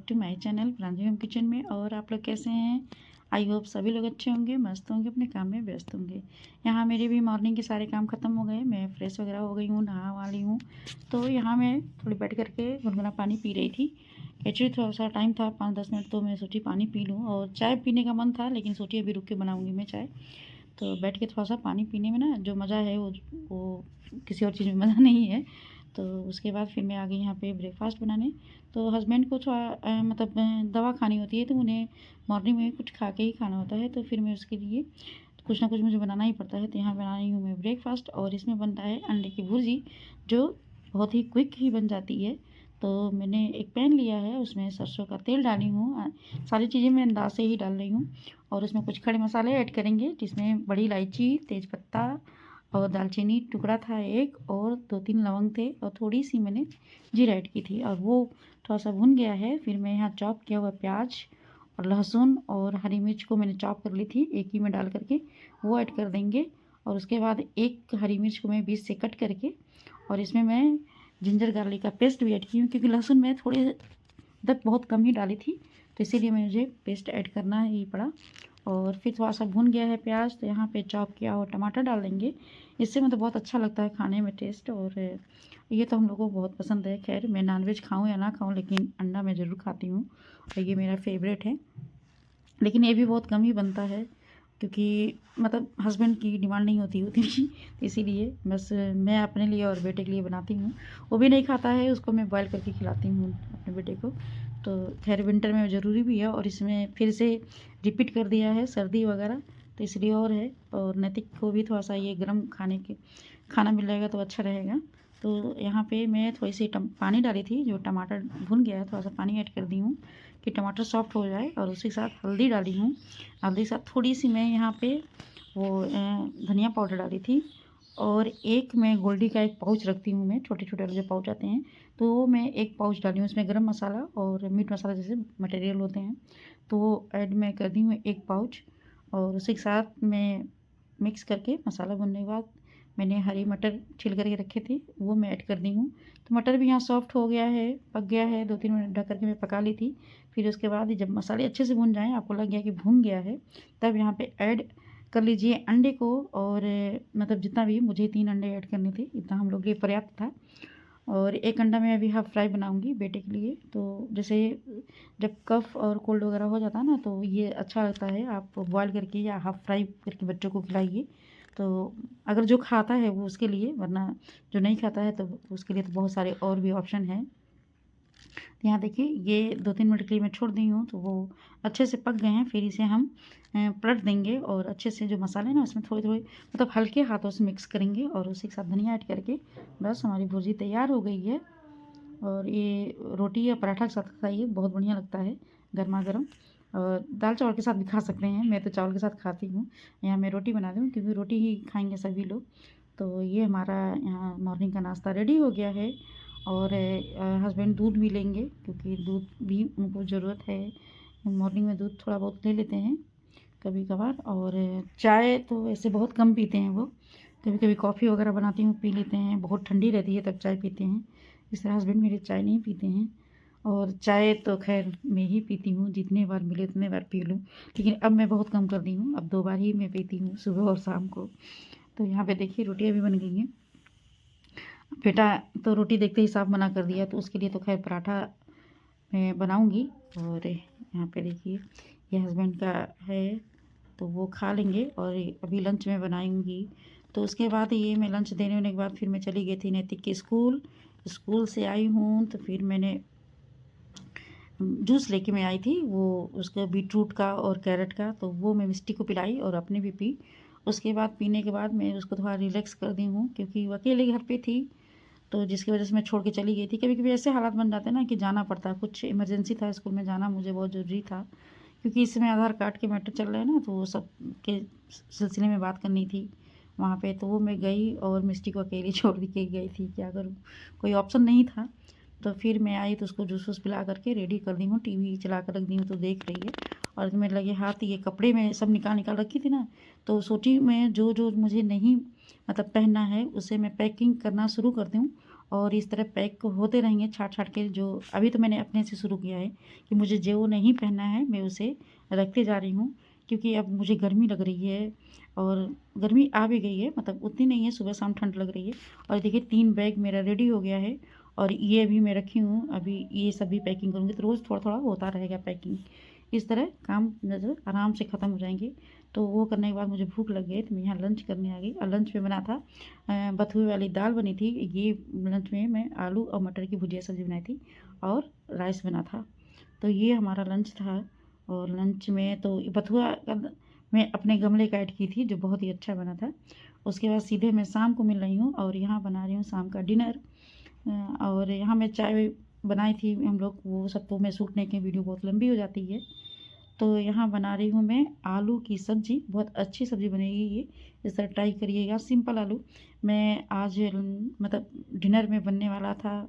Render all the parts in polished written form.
To my channel Pranjali home kitchen में। और आप लोग कैसे हैं? आई होप सभी लोग अच्छे होंगे, मस्त होंगे, अपने काम में व्यस्त होंगे। यहाँ मेरे भी मॉर्निंग के सारे काम ख़त्म हो गए, मैं फ्रेश वगैरह हो गई हूँ, नहा वाली हूँ। तो यहाँ मैं थोड़ी बैठ करके गुनगुना पानी पी रही थी। एक्चुअली थोड़ा सा टाइम था 5-10 मिनट, तो मैं सोची पानी पी लूँ। और चाय पीने का मन था, लेकिन सोची अभी रुक के बनाऊँगी मैं चाय। तो बैठ के थोड़ा सा पानी पीने में ना जो मज़ा है वो किसी और चीज़ में मज़ा नहीं है। तो उसके बाद फिर मैं आ गई यहाँ पे ब्रेकफास्ट बनाने। तो हस्बैंड को थोड़ा मतलब दवा खानी होती है, तो उन्हें मॉर्निंग में कुछ खा के ही खाना होता है। तो फिर मैं उसके लिए कुछ ना कुछ मुझे बनाना ही पड़ता है। तो यहाँ बना रही हूँ मैं ब्रेकफास्ट, और इसमें बनता है अंडे की भुर्जी, जो बहुत ही क्विक ही बन जाती है। तो मैंने एक पैन लिया है, उसमें सरसों का तेल डाली हूँ। सारी चीज़ें मैं अंदाज से ही डाल रही हूँ। और उसमें कुछ खड़े मसाले ऐड करेंगे, जिसमें बड़ी इलायची, तेज़पत्ता और दालचीनी टुकड़ा था एक, और 2-3 लौंग थे, और थोड़ी सी मैंने जीरा ऐड की थी। और वो थोड़ा सा भुन गया है, फिर मैं यहाँ चॉप किया हुआ प्याज और लहसुन और हरी मिर्च को मैंने चॉप कर ली थी एक ही में डाल करके, वो ऐड कर देंगे। और उसके बाद एक हरी मिर्च को मैं बीच से कट करके, और इसमें मैं जिंजर गार्लिक का पेस्ट भी ऐड की हूँ, क्योंकि लहसुन मैं थोड़ी तक बहुत कम ही डाली थी, तो इसीलिए मुझे पेस्ट ऐड करना ही पड़ा। और फिर थोड़ा सा भुन गया है प्याज, तो यहाँ पे चॉप किया हुआ टमाटर डाल देंगे। इससे मतलब बहुत अच्छा लगता है खाने में टेस्ट, और ये तो हम लोगों को बहुत पसंद है। खैर, मैं नॉनवेज खाऊं या ना खाऊं, लेकिन अंडा मैं ज़रूर खाती हूँ, और ये मेरा फेवरेट है। लेकिन ये भी बहुत कम ही बनता है, क्योंकि मतलब हस्बैंड की डिमांड नहीं होती थी, तो इसीलिए बस मैं अपने लिए और बेटे के लिए बनाती हूँ। वो भी नहीं खाता है, उसको मैं बॉयल करके खिलाती हूँ अपने बेटे को। तो खैर, विंटर में ज़रूरी भी है, और इसमें फिर से रिपीट कर दिया है सर्दी वगैरह, तो इसलिए और है। और नैतिक को भी थोड़ा सा ये गर्म खाना मिल जाएगा तो अच्छा रहेगा। तो यहाँ पे मैं थोड़ी सी पानी डाली थी, जो टमाटर भुन गया है, थोड़ा सा पानी ऐड कर दी हूँ कि टमाटर सॉफ्ट हो जाए। और उसी के साथ हल्दी डाली हूँ, हल्दी के साथ थोड़ी सी मैं यहाँ पे वो धनिया पाउडर डाली थी। और एक मैं गोल्डी का एक पाउच रखती हूँ, मैं छोटे छोटे जो पाउच आते हैं, तो वो मैं एक पाउच डाली हूँ। उसमें गरम मसाला और मीट मसाला जैसे मटेरियल होते हैं, तो वो ऐड मैं कर दी हूँ एक पाउच। और उसी के साथ मैं मिक्स करके मसाला भुनने के बाद मैंने हरी मटर छील करके रखे थे, वो मैं ऐड कर दी हूँ। तो मटर भी यहाँ सॉफ्ट हो गया है, पक गया है। 2-3 मिनट ढक करके मैं पका ली थी। फिर उसके बाद जब मसाले अच्छे से भुन जाएँ, आपको लग गया कि भुन गया है, तब यहाँ पे ऐड कर लीजिए अंडे को। और मतलब जितना भी, मुझे 3 अंडे ऐड करने थे, इतना हम लोग के लिए पर्याप्त था। और एक अंडा मैं अभी हाफ़ फ्राई बनाऊंगी बेटे के लिए। तो जैसे जब कफ़ और कोल्ड वगैरह हो जाता है ना, तो ये अच्छा लगता है, आप बॉयल करके या हाफ़ फ्राई करके बच्चों को खिलाइए। तो अगर जो खाता है वो उसके लिए, वरना जो नहीं खाता है तो उसके लिए तो बहुत सारे और भी ऑप्शन हैं। तो यहाँ देखिए, ये 2-3 मिनट के लिए मैं छोड़ दी हूँ, तो वो अच्छे से पक गए हैं। फिर इसे हम पलट देंगे, और अच्छे से जो मसाले ना उसमें थोड़ी थोड़ी मतलब हल्के हाथों से मिक्स करेंगे, और उसी के साथ धनिया ऐड करके बस हमारी भुर्जी तैयार हो गई है। और ये रोटी या पराठा के साथ खाइए, बहुत बढ़िया लगता है गर्मा गर्म। और दाल चावल के साथ भी खा सकते हैं, मैं तो चावल के साथ खाती हूँ। यहाँ मैं रोटी बना दूँ, क्योंकि रोटी ही खाएंगे सभी लोग। तो ये हमारा यहाँ मॉर्निंग का नाश्ता रेडी हो गया है। और हस्बैंड दूध भी लेंगे, क्योंकि दूध भी उनको ज़रूरत है। मॉर्निंग में दूध थोड़ा बहुत ले लेते हैं कभी कभार। और चाय तो वैसे बहुत कम पीते हैं वो, कभी कभी कॉफ़ी वगैरह बनाती हूँ, पी लेते हैं। बहुत ठंडी रहती है तब चाय पीते हैं। इस तरह हस्बैंड मेरे चाय नहीं पीते हैं। और चाय तो खैर मैं ही पीती हूँ, जितने बार मिले उतने बार पी लूँ, लेकिन अब मैं बहुत कम कर दी हूँ, अब 2 बार ही मैं पीती हूँ, सुबह और शाम को। तो यहाँ पे देखिए रोटियाँ भी बन गई हैं। बेटा तो रोटी देखते ही साफ मना कर दिया, तो उसके लिए तो खैर पराठा मैं बनाऊँगी। और यहाँ पे देखिए, ये हस्बैंड का है, तो वो खा लेंगे। और अभी लंच में बनाऊँगी। तो उसके बाद ये मैं लंच देने होने के बाद फिर मैं चली गई थी नैतिक के स्कूल। स्कूल से आई हूँ, तो फिर मैंने जूस लेके मैं आई थी, वो उसका बीटरूट का और कैरेट का, तो वो मैं मिष्टी को पिलाई और अपने भी पी। उसके बाद पीने के बाद मैं उसको थोड़ा रिलैक्स कर दी हूँ, क्योंकि वो अकेले घर पे थी, तो जिसकी वजह से मैं छोड़ के चली गई थी। कभी कभी ऐसे हालात बन जाते हैं ना कि जाना पड़ता है, कुछ इमरजेंसी था, स्कूल में जाना मुझे बहुत ज़रूरी था, क्योंकि इसमें आधार कार्ड के मैटर चल रहे हैं ना, तो वो सब के सिलसिले में बात करनी थी वहाँ पे। तो वो मैं गई और मिष्टी को अकेली छोड़ के गई थी, क्या करूँ, कोई ऑप्शन नहीं था। तो फिर मैं आई तो उसको जूस वूस पिला करके रेडी कर दी हूँ, टीवी चला कर रख दी हूँ, तो देख रही है। और मेरे लगे हाथ ये कपड़े में सब निकाल निकाल रखी थी ना, तो सोची मैं जो जो मुझे नहीं मतलब पहनना है उसे मैं पैकिंग करना शुरू कर दूँ और इस तरह पैक होते रहेंगे छाट छाट के। जो अभी तो मैंने अपने से शुरू किया है कि मुझे जो नहीं पहनना है मैं उसे रखते जा रही हूँ, क्योंकि अब मुझे गर्मी लग रही है और गर्मी आ भी गई है, मतलब उतनी नहीं है, सुबह शाम ठंड लग रही है। और देखिए 3 बैग मेरा रेडी हो गया है और ये अभी मैं रखी हूँ, अभी ये सभी पैकिंग करूँगी तो रोज़ थोड़ा थोड़ा होता रहेगा पैकिंग। इस तरह काम नज़र आराम से ख़त्म हो जाएंगे। तो वो करने के बाद मुझे भूख लग गई तो मैं यहाँ लंच करने आ गई और लंच में बना था बथुए वाली दाल बनी थी। ये लंच में मैं आलू और मटर की भुजिया सब्ज़ी बनाई थी और राइस बना था। तो ये हमारा लंच था। और लंच में तो बथुआ मैं अपने गमले का ऐड की थी जो बहुत ही अच्छा बना था। उसके बाद सीधे मैं शाम को मिल रही हूँ और यहाँ बना रही हूँ शाम का डिनर। और यहाँ मैं चाय बनाई थी हम लोग, वो सब तो मैं शूट नहीं की, वीडियो बहुत लंबी हो जाती है। तो यहाँ बना रही हूँ मैं आलू की सब्ज़ी, बहुत अच्छी सब्ज़ी बनेगी ये, इस तरह ट्राई करिएगा। सिंपल आलू मैं आज मतलब डिनर में बनने वाला था,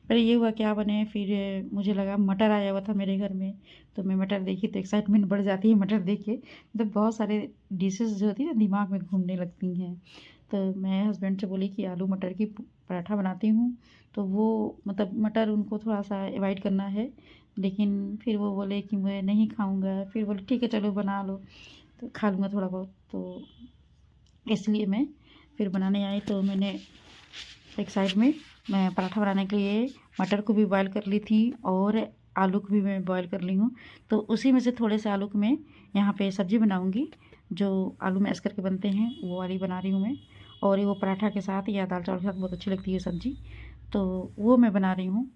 पहले ये हुआ क्या बने, फिर मुझे लगा मटर आया हुआ था मेरे घर में, तो मैं मटर देखी तो एक्साइटमेंट बढ़ जाती है मटर देख के, मतलब बहुत सारे डिशेस जो होती है ना दिमाग में घूमने लगती हैं। तो मैं हस्बैंड से बोली कि आलू मटर की पराठा बनाती हूँ, तो वो मतलब मटर उनको थोड़ा सा अवॉइड करना है, लेकिन फिर वो बोले कि मैं नहीं खाऊंगा, फिर बोले ठीक है चलो बना लो, तो खा लूँगा थोड़ा बहुत। तो इसलिए मैं फिर बनाने आई, तो मैंने एक साइड में मैं पराठा बनाने के लिए मटर को भी बॉयल कर ली थी और आलू को भी मैं बॉयल कर ली हूँ। तो उसी में से थोड़े से आलू को मैं यहाँ पे सब्ज़ी बनाऊँगी, जो आलू मैश करके बनते हैं वो वाली बना रही हूँ मैं। और ये वो पराठा के साथ या दाल चावल के साथ बहुत अच्छी लगती है सब्ज़ी, तो वो मैं बना रही हूँ।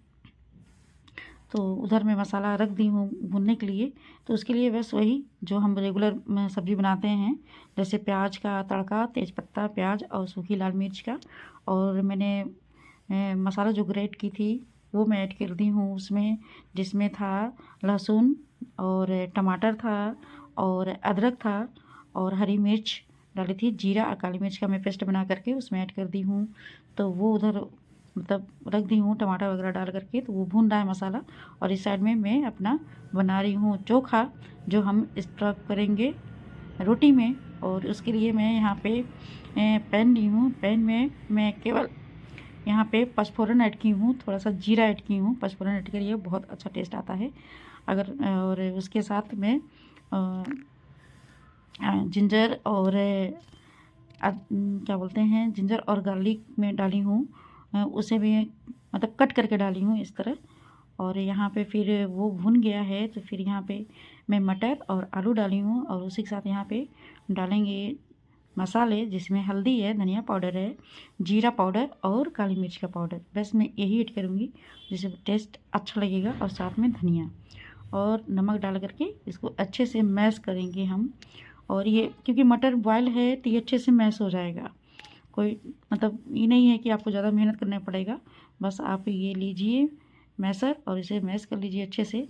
तो उधर मैं मसाला रख दी हूँ भुनने के लिए। तो उसके लिए बस वही जो हम रेगुलर सब्ज़ी बनाते हैं, जैसे प्याज का तड़का, तेज़पत्ता, प्याज और सूखी लाल मिर्च का। और मैंने मसाला जो ग्रेट की थी वो मैं ऐड कर दी हूँ उसमें, जिसमें था लहसुन और टमाटर था और अदरक था और हरी मिर्च डाली थी, जीरा और काली मिर्च का मैं पेस्ट बना करके उसमें ऐड कर दी हूँ। तो वो उधर मतलब रख दी हूँ टमाटर वगैरह डाल करके, तो वो भून रहा है मसाला। और इस साइड में मैं अपना बना रही हूँ चोखा, जो हम स्टफ करेंगे रोटी में। और उसके लिए मैं यहाँ पे पैन ली हूँ, पैन में मैं केवल यहाँ पे पचफोरन ऐड की हूँ, थोड़ा सा जीरा ऐड की हूँ। पचफोरन ऐड करिए बहुत अच्छा टेस्ट आता है अगर। और उसके साथ में जिंजर और क्या बोलते हैं, जिंजर और गार्लिक में डाली हूँ, उसे भी मतलब कट करके डाली हूँ इस तरह। और यहाँ पे फिर वो भुन गया है तो फिर यहाँ पे मैं मटर और आलू डाली हूँ और उसी के साथ यहाँ पे डालेंगे मसाले, जिसमें हल्दी है, धनिया पाउडर है, जीरा पाउडर और काली मिर्च का पाउडर। बस मैं यही ऐड करूँगी जिससे टेस्ट अच्छा लगेगा। और साथ में धनिया और नमक डाल करके इसको अच्छे से मैश करेंगे हम। और ये क्योंकि मटर बॉयल है तो ये अच्छे से मैश हो जाएगा, कोई मतलब ये नहीं है कि आपको ज़्यादा मेहनत करना पड़ेगा। बस आप ये लीजिए मैसर और इसे मैश कर लीजिए अच्छे से।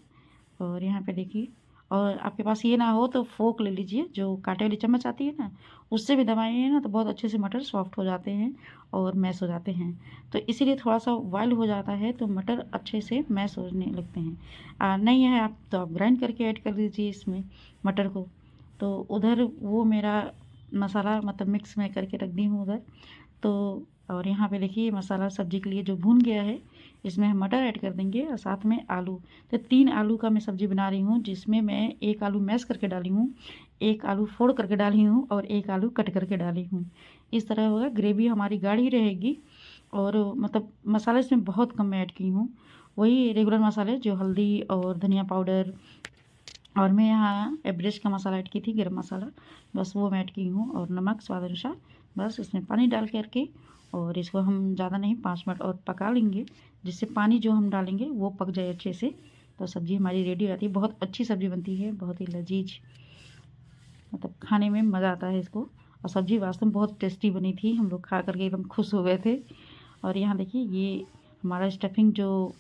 और यहाँ पे देखिए, और आपके पास ये ना हो तो फोक ले लीजिए, जो कांटे वाली चम्मच आती है ना, उससे भी दबाइए ना तो बहुत अच्छे से मटर सॉफ्ट हो जाते हैं और मैश हो जाते हैं। तो इसीलिए थोड़ा सा बॉयल हो जाता है तो मटर अच्छे से मैश होने लगते हैं। नहीं है आप तो आप ग्राइंड करके ऐड कर दीजिए इसमें मटर को। तो उधर वो मेरा मसाला मतलब मिक्स में करके रख दी हूँ उधर। तो और यहाँ पे देखिए मसाला सब्जी के लिए जो भून गया है, इसमें हम मटर ऐड कर देंगे और साथ में आलू। तो 3 आलू का मैं सब्ज़ी बना रही हूँ, जिसमें मैं 1 आलू मैश करके डाली हूँ, 1 आलू फोड़ करके डाली हूँ और 1 आलू कट करके डाली हूँ। इस तरह होगा, ग्रेवी हमारी गाढ़ी रहेगी। और मतलब मसाला इसमें बहुत कम मैं ऐड की हूँ, वही रेगुलर मसाले जो हल्दी और धनिया पाउडर, और मैं यहाँ एवरेस्ट का मसाला ऐड की थी, गरम मसाला, बस वो मैं ऐड की हूँ। और नमक स्वाद अनुसार, बस इसमें पानी डाल करके और इसको हम ज़्यादा नहीं 5 मिनट और पका लेंगे, जिससे पानी जो हम डालेंगे वो पक जाए अच्छे से। तो सब्ज़ी हमारी रेडी हो जाती है। बहुत अच्छी सब्ज़ी बनती है, बहुत ही लजीज, मतलब खाने में मज़ा आता है इसको। और सब्ज़ी वास्तव में बहुत टेस्टी बनी थी, हम लोग खा करके एकदम खुश हो गए थे। और यहाँ देखिए ये हमारा स्टफिंग जो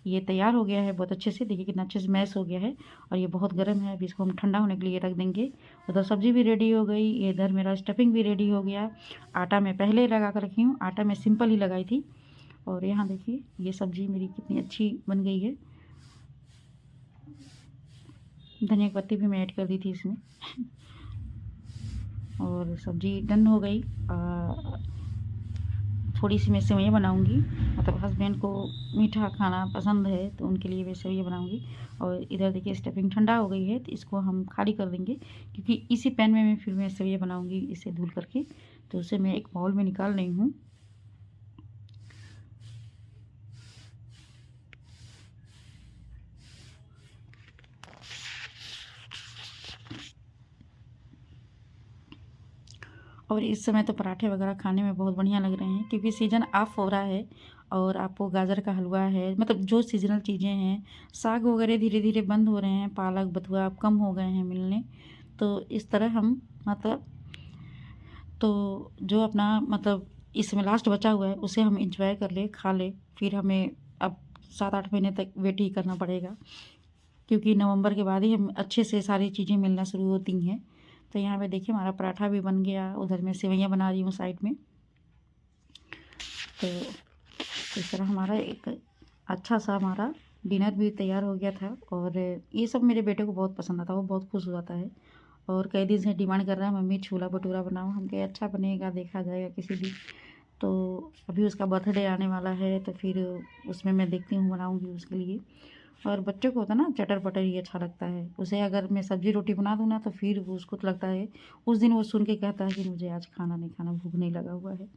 ये तैयार हो गया है बहुत अच्छे से, देखिए कितना अच्छे से मैश हो गया है। और ये बहुत गर्म है, अभी इसको हम ठंडा होने के लिए रख देंगे। उधर सब्ज़ी भी रेडी हो गई, इधर मेरा स्टफिंग भी रेडी हो गया। आटा मैं पहले लगा कर रखी हूँ, आटा मैं सिंपल ही लगाई थी। और यहाँ देखिए ये सब्ज़ी मेरी कितनी अच्छी बन गई है। धनिया की पत्ती भी मैं ऐड कर दी थी इसमें। और सब्ज़ी डन हो गई। थोड़ी सी मैं सेवइयाँ बनाऊँगी, मतलब हस्बैंड को मीठा खाना पसंद है तो उनके लिए मैं सेवइयाँ बनाऊँगी। और इधर देखिए स्टफिंग ठंडा हो गई है तो इसको हम खाली कर देंगे, क्योंकि इसी पैन में फिर मैं सेवइयाँ बनाऊँगी इसे धुल करके। तो उसे मैं एक बाउल में निकाल रही हूँ। और इस समय तो पराठे वगैरह खाने में बहुत बढ़िया लग रहे हैं, क्योंकि सीज़न ऑफ हो रहा है और आपको गाजर का हलवा है, मतलब जो सीज़नल चीज़ें हैं। साग वगैरह धीरे धीरे बंद हो रहे हैं, पालक बथुआ अब कम हो गए हैं मिलने। तो इस तरह हम मतलब तो जो अपना मतलब इसमें लास्ट बचा हुआ है उसे हम इंजॉय कर ले, खा ले। फिर हमें अब 7-8 महीने तक वेट ही करना पड़ेगा, क्योंकि नवंबर के बाद ही हम अच्छे से सारी चीज़ें मिलना शुरू होती हैं। तो यहाँ पे देखिए हमारा पराठा भी बन गया, उधर मैं सेवइयाँ बना रही हूँ साइड में। तो इस तरह हमारा एक अच्छा सा हमारा डिनर भी तैयार हो गया था। और ये सब मेरे बेटे को बहुत पसंद आता है, वो बहुत खुश हो जाता है और कई दिन से डिमांड कर रहा है मम्मी छोला भटूरा बनाओ। हम कहे अच्छा बनेगा, देखा जाएगा किसी दिन। तो अभी उसका बर्थडे आने वाला है तो फिर उसमें मैं देखती हूँ, बनाऊँगी उसके लिए। और बच्चों को होता है ना चटर पटर ही अच्छा लगता है, उसे अगर मैं सब्ज़ी रोटी बना दूँ ना तो फिर वो उसको तो लगता है, उस दिन वो सुन के कहता है कि मुझे आज खाना नहीं खाना, भूख नहीं लगा हुआ है।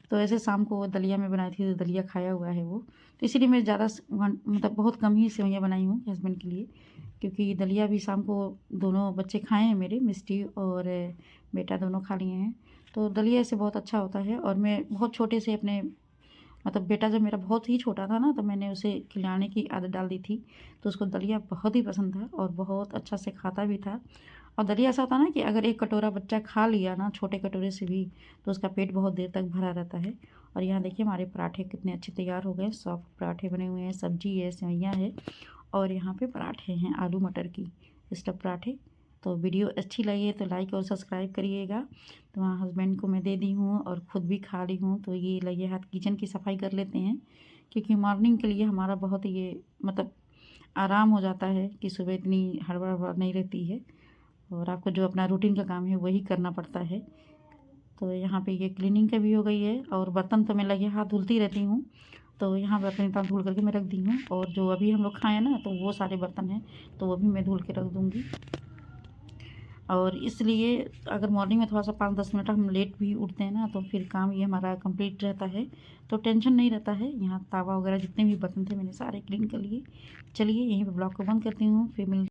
तो ऐसे शाम को वो दलिया में बनाई थी तो दलिया खाया हुआ है वो। तो इसीलिए मैं ज़्यादा मतलब बहुत कम ही सेवइयाँ बनाई हूँ हस्बैंड के लिए, क्योंकि दलिया भी शाम को दोनों बच्चे खाए हैं मेरे, मिष्टी और बेटा दोनों खा लिए हैं। तो दलिया से बहुत अच्छा होता है। और मैं बहुत छोटे से अपने मतलब बेटा जब मेरा बहुत ही छोटा था ना तो मैंने उसे खिलाने की आदत डाल दी थी, तो उसको दलिया बहुत ही पसंद था और बहुत अच्छा से खाता भी था। और दलिया ऐसा होता है ना कि अगर एक कटोरा बच्चा खा लिया ना छोटे कटोरे से भी, तो उसका पेट बहुत देर तक भरा रहता है। और यहाँ देखिए हमारे पराठे कितने अच्छे तैयार हो गए, सॉफ्ट पराठे बने हुए हैं, सब्जी है, सेवइयाँ है और यहाँ पे पराठे हैं आलू मटर की स्टफ पराठे। तो वीडियो अच्छी लगी तो लाइक और सब्सक्राइब करिएगा। तो वहाँ हस्बैंड को मैं दे दी हूँ और ख़ुद भी खा ली हूँ। तो ये लगे हाथ किचन की सफाई कर लेते हैं, क्योंकि मॉर्निंग के लिए हमारा बहुत ये मतलब आराम हो जाता है कि सुबह इतनी हड़बड़ नहीं रहती है और आपको जो अपना रूटीन का काम है वही करना पड़ता है। तो यहाँ पे ये क्लीनिंग का भी हो गई है और बर्तन तो मैं लगे हाथ धुलती रहती हूँ। तो यहाँ बर्तन इतना धुल करके मैं रख दी हूँ और जो अभी हम लोग खाएँ ना तो वो सारे बर्तन हैं तो वो भी मैं धुल के रख दूँगी। और इसलिए अगर मॉर्निंग में थोड़ा-सा 5-10 मिनट हम लेट भी उठते हैं ना तो फिर काम ये हमारा कंप्लीट रहता है, तो टेंशन नहीं रहता है। यहाँ तावा वगैरह जितने भी बर्तन थे मैंने सारे क्लीन कर लिए। चलिए यहीं पे ब्लॉग को बंद करती हूँ, फिर मिल